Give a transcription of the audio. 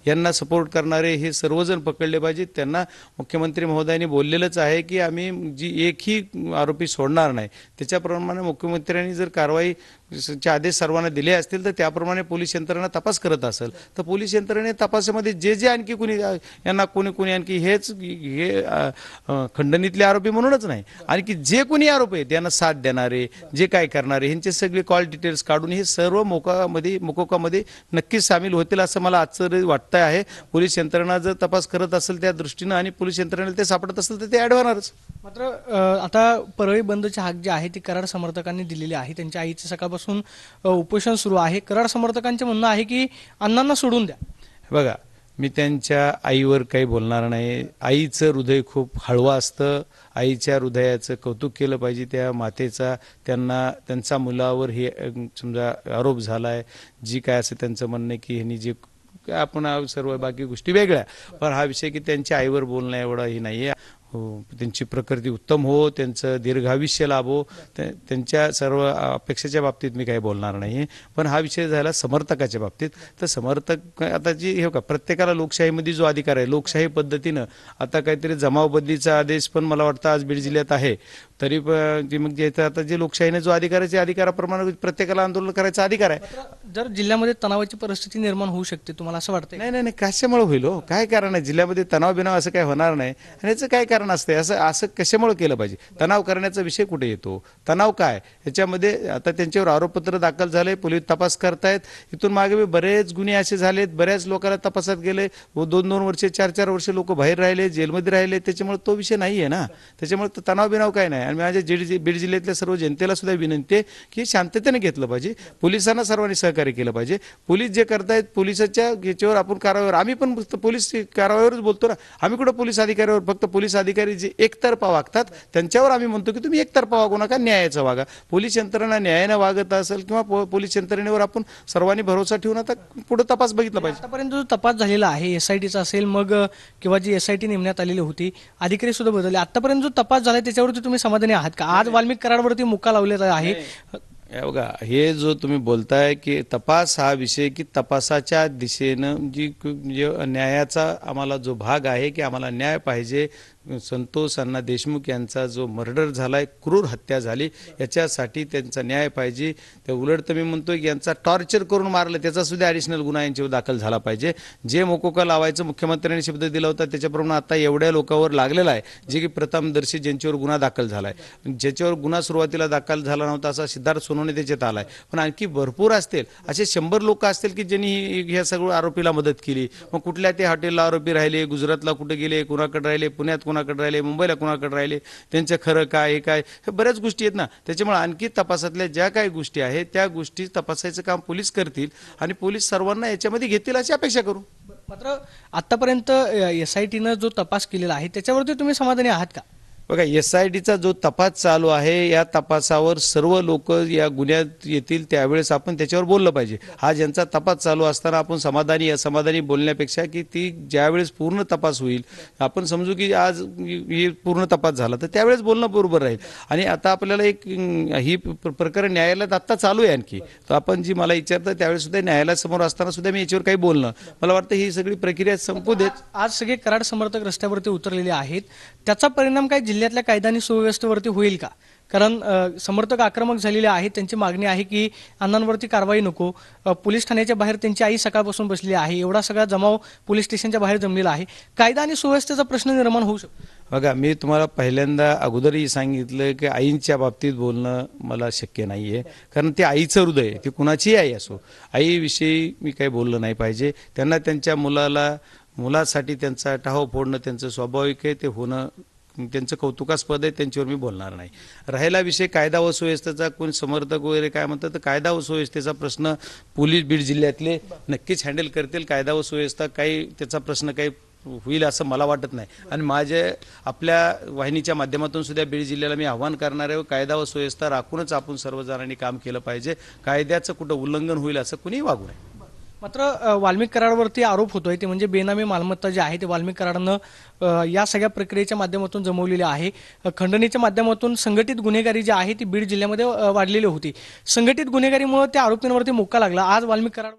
यांना सपोर्ट करणारे हे सर्वजण पकडले पाहिजेत। त्यांना मुख्यमंत्री महोदयांनी बोललेलंच आहे की आम्ही जी एकही आरोपी सोडणार नाही। त्याच्याप्रमाणे मुख्यमंत्र्यांनी जर कारवाईचे आदेश सर्वांना दिले असतील तर त्याप्रमाणे पोलीस यंत्रणा तपास करत असेल तर पोलीस यंत्रणेने तपासामध्ये जे आणखी कोणी यांना कोणी आणखी हे खंडणीतले आरोपी म्हणूनच नाही, आणखी जे कोणी आरोपी आहेत यांना साथ देणारे जे काय करणारे यांचे सगळे कॉल डिटेल्स काढून हे सर्व मोकोकामध्ये नक्कीच सामील होतील असं मला आश्चर्य वाटतं आहे। पोलीस यंत्रणा जर तपास करत असेल त्या दृष्टीनं आणि पोलीस यंत्रणेला ते सापडत असेल तर ते ॲड होणारच। मात्र आता परळी बंदची हाक जी आहे ती कराड समर्थकांनी दिलेली आहे। त्यांच्या आईचं सकाळपासून उपोषण सुरू आहे। कराड समर्थकांचे म्हणणं आहे की अण्णांना सोडून द्या। बघा, मी त्यांच्या आईवर काही बोलणार नाही। आईचं हृदय खूप हळवं असतं। आईच्या हृदयाचं कौतुक केलं पाहिजे त्या मातेचा। त्यांचा मुलावर हे समजा आरोप झाला आहे, जी काय असं त्यांचं म्हणणं आहे की ह्यांनी जे आपण सर्व बाकी गोष्टी वेगळ्या, पण हा विषय की त्यांच्या आईवर बोलणं एवढा ही नाही आहे। त्यांची प्रकृती उत्तम हो, त्यांचं दीर्घायुष्य लाभो, त्यांच्या सर्व अपेक्षेच्या बाबतीत मी काही बोलणार नाही। पण हा विषय झाला समर्थकाच्या बाबतीत। तर समर्थक आता जी हे का प्रत्येकाला लोकशाहीमध्ये जो अधिकार आहे, लोकशाही पद्धतीनं आता काहीतरी जमावबंदीचा आदेश पण मला वाटतं आज बीड जिल्ह्यात आहे, तरी मग आता जे लोकशाहीने जो अधिकार आहे त्या अधिकाराप्रमाणे प्रत्येकाला आंदोलन करायचा अधिकार आहे। जर जिल्ह्यामध्ये तणावाची परिस्थिती निर्माण होऊ शकते तुम्हाला असं वाटतं? नाही, कशामुळे होईल हो? काय कारण आहे? जिल्ह्यामध्ये तणाव बिनाव असं काय होणार नाही आणि याचं काय कारण असते? असं कशामुळे केलं पाहिजे? तणाव करण्याचा विषय कुठे येतो? तणाव काय याच्यामध्ये? आता त्यांच्यावर आरोपपत्र दाखल झाले, पोलीस तपास करतायत। इथून मागे बरेच गुन्हे असे झालेत, बऱ्याच लोकांना तपासात गेले, 2-2 वर्ष 4-4 वर्ष लोक बाहेर राहिले, जेलमध्ये राहिले। त्याच्यामुळे तो विषय नाही आहे ना। त्याच्यामुळे तणाव बिनाव काय नाही। आणि माझ्या बीड जिल्ह्यातल्या सर्व जनतेला सुद्धा विनंती आहे की शांततेने घेतलं पाहिजे। पोलिसांना सर्वांनी सहकार्य केलं पाहिजे। पोलीस जे करतायत पोलिसाच्या याच्यावर आपण कारवाईवर, आम्ही पण पोलीस कारवाईवरच बोलतो ना। आम्ही कुठं पोलीस अधिकाऱ्यावर, फक्त पोलीस अधिकारी जे एकतर्फा वागतात त्यांच्यावर आम्ही म्हणतो की तुम्ही एकतर्फा वागू नका, न्यायाचं वागा। पोलीस यंत्रणा न्यायाने वागत असेल किंवा पोलीस यंत्रणेवर आपण सर्वांनी भरोसा ठेवून आता पुढे तपास बघितला पाहिजे। आतापर्यंत जो तपास झालेला आहे SITचा असेल मग किंवा जी SIT नेमण्यात आलेली होती, अधिकारी सुद्धा बदलले, आतापर्यंत जो तपास झाला त्याच्यावरती तुम्ही समाधानी आहात का? आज वाल्मिक कराडवरती मुक्का लावलेला आहे। बघा, हे जो तुम्ही बोलताय की तपास हा विषय की तपासाच्या दिशेनं जी न्यायाचा आम्हाला जो भाग आहे की आम्हाला न्याय पाहिजे। संतोष अण्णा देशमुख यांचा जो मर्डर झालाय, क्रूर हत्या झाली, याच्यासाठी त्यांचा न्याय पाहिजे। तर उलट तर मी म्हणतोय की यांचा टॉर्चर करून मारलं त्याचा सुद्धा ॲडिशनल गुन्हा यांच्यावर दाखल झाला पाहिजे। जे मोकोका लावायचं मुख्यमंत्र्यांनी शब्द दिला होता त्याच्याप्रमाणे आता एवढ्या लोकांवर लागलेला आहे जे की प्रथमदर्शी ज्यांच्यावर गुन्हा दाखल झालाय। ज्याच्यावर गुन्हा सुरुवातीला दाखल झाला नव्हता असा सिद्धार्थ सोनवणे त्याच्यात आलाय, पण आणखी भरपूर असतील, असे 100 लोक असतील की ज्यांनी ह्या सगळं आरोपीला मदत केली। मग कुठल्या ते हॉटेलला आरोपी राहिले, गुजरातला कुठे गेले, कुणाकडे राहिले, पुण्यात कुणाकडे राहिले, मुंबईला कुणाकडे राहिले, त्यांचं खरं काय हे काय, हे बऱ्याच गोष्टी आहेत ना। त्याच्यामुळे आणखी तपासातल्या ज्या काही गोष्टी आहेत त्या गोष्टी तपासायचं काम पोलीस करतील आणि पोलीस सर्वांना याच्यामध्ये घेतील अशी अपेक्षा करू। मात्र आतापर्यंत SITनं जो तपास केलेला आहे त्याच्यावरती तुम्ही समाधानी आहात का? बघा, SITचा जो तपास चालू आहे या तपासावर सर्व लोक या गुन्ह्यात येतील त्यावेळेस आपण त्याच्यावर बोललं पाहिजे। हा ज्यांचा तपास चालू असताना आपण समाधानी असमाधानी बोलण्यापेक्षा की ती ज्यावेळेस पूर्ण तपास होईल, आपण समजू की आज ही पूर्ण तपास झाला तर त्यावेळेस बोलणं बरोबर राहील। आणि आता आपल्याला एक ही प्रकरण न्यायालयात आत्ता चालू आहे आणखी, तर आपण जी मला विचारतं त्यावेळेस सुद्धा न्यायालयासमोर असताना सुद्धा मी याच्यावर काही बोलणं, मला वाटतं ही सगळी प्रक्रिया संपू देत। आज सगळे कराड समर्थक रस्त्यावरती उतरलेले आहेत, त्याचा परिणाम काय जिल्ह्यातल्या कायदा आणि सुव्यवस्थेवरती होईल का? कारण समर्थक आक्रमक झालेले आहेत, त्यांची मागणी आहे की अण्णांवरती कारवाई नको। पोलीस ठाण्याच्या बाहेर त्यांची आई सकाळपासून बसली आहे, एवढा सगळा जमाव पोलीस स्टेशनच्या बाहेर जमलेला आहे। कायदा आणि सुव्यवस्थेचा प्रश्न निर्माण होऊ शकतो। बघा, मी तुम्हाला पहिल्यांदा अगोदरही सांगितलं की आईंच्या बाबतीत बोलणं मला शक्य नाही आहे, कारण ते आईचं हृदय, ती कुणाचीही आई असो, आईविषयी मी काही बोललं नाही पाहिजे। त्यांना त्यांच्या मुलासाठी त्यांचा टाहो फोडणं त्यांचं स्वाभाविक आहे, ते होणं त्यांचं कौतुकास्पद आहे, त्यांच्यावर मी बोलणार नाही। राहिला विषय कायदा व सुव्यवस्थेचा, कोण समर्थक वगैरे काय म्हणतात, तर कायदा व सुव्यवस्थेचा प्रश्न पोलीस बीड जिल्ह्यातले नक्कीच हँडल करतील। कायदा व सुव्यवस्था काही त्याचा प्रश्न काही होईल असं मला वाटत नाही। आणि आपल्या वाहिनीच्या माध्यमातून सुद्धा बीड जिल्ह्याला मी आव्हान करणार आहे, कायदा व सुव्यवस्था राखूनच आपण सर्वजणांनी काम केलं पाहिजे। कायद्याचं कुठं उल्लंघन होईल असं कुणीही वागू नये। मात्र वाल्मिक कराडवरती आरोप होतोय ते म्हणजे बेनामी मालमत्ता जी आहे ते वाल्मिक कराडनं या सगळ्या प्रक्रियेच्या माध्यमातून जमवलेली आहे। खंडणीच्या माध्यमातून संघटित गुन्हेगारी जी आहे ती बीड जिल्ह्यामध्ये वाढलेली होती। संघटित गुन्हेगारीमुळे त्या आरोपींवरती मुक्का लागला। आज वाल्मिक कराड